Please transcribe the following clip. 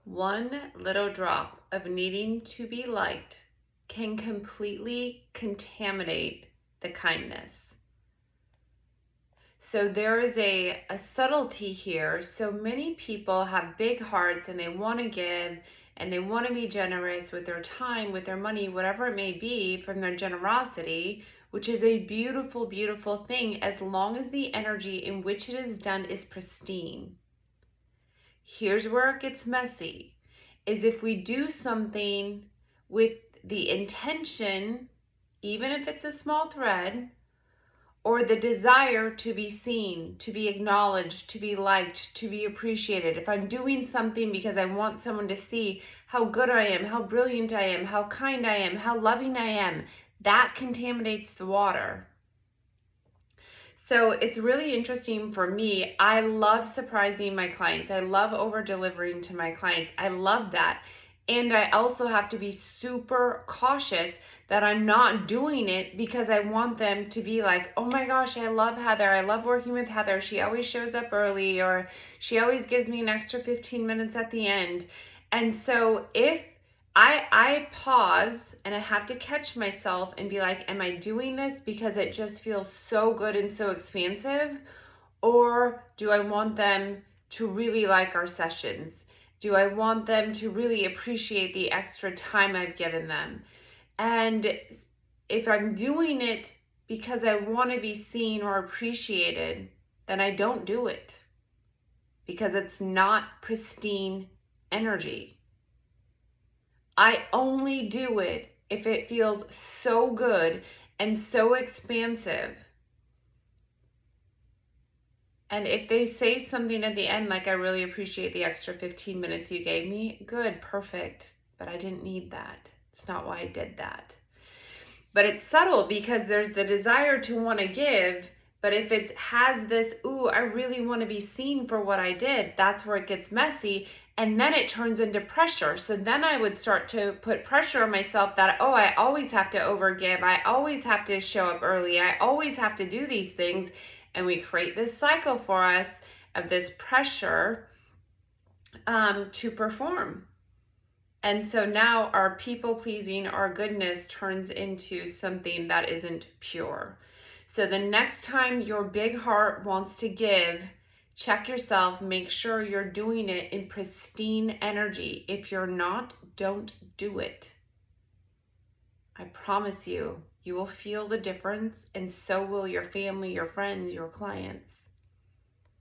One little drop of needing to be liked can completely contaminate the kindness. So there is a subtlety here. So many people have big hearts and they want to give and they want to be generous with their time, with their money, whatever it may be from their generosity, which is a beautiful, beautiful thing as long as the energy in which it is done is pristine. Here's where it gets messy, is if we do something with the intention, even if it's a small thread, or the desire to be seen, to be acknowledged, to be liked, to be appreciated. If I'm doing something because I want someone to see how good I am, how brilliant I am, how kind I am, how loving I am, that contaminates the water. So it's really interesting for me. I love surprising my clients. I love over delivering to my clients. I love that. And I also have to be super cautious that I'm not doing it because I want them to be like, oh my gosh, I love Heather. I love working with Heather. She always shows up early, or she always gives me an extra 15 minutes at the end. And so if I pause and I have to catch myself and be like, am I doing this because it just feels so good and so expansive? Or do I want them to really like our sessions? Do I want them to really appreciate the extra time I've given them? And if I'm doing it because I want to be seen or appreciated, then I don't do it because it's not pristine energy. I only do it if it feels so good and so expansive. And if they say something at the end, like, I really appreciate the extra 15 minutes you gave me, good, perfect. But I didn't need that. It's not why I did that. But it's subtle because there's the desire to want to give. But if it has this, ooh, I really want to be seen for what I did, that's where it gets messy. And then it turns into pressure. So then I would start to put pressure on myself that, oh, I always have to overgive. I always have to show up early. I always have to do these things. And we create this cycle for us of this pressure to perform. And so now our people pleasing, our goodness turns into something that isn't pure. So the next time your big heart wants to give, check yourself, make sure you're doing it in pristine energy. If you're not, don't do it. I promise you, you will feel the difference, and so will your family, your friends, your clients.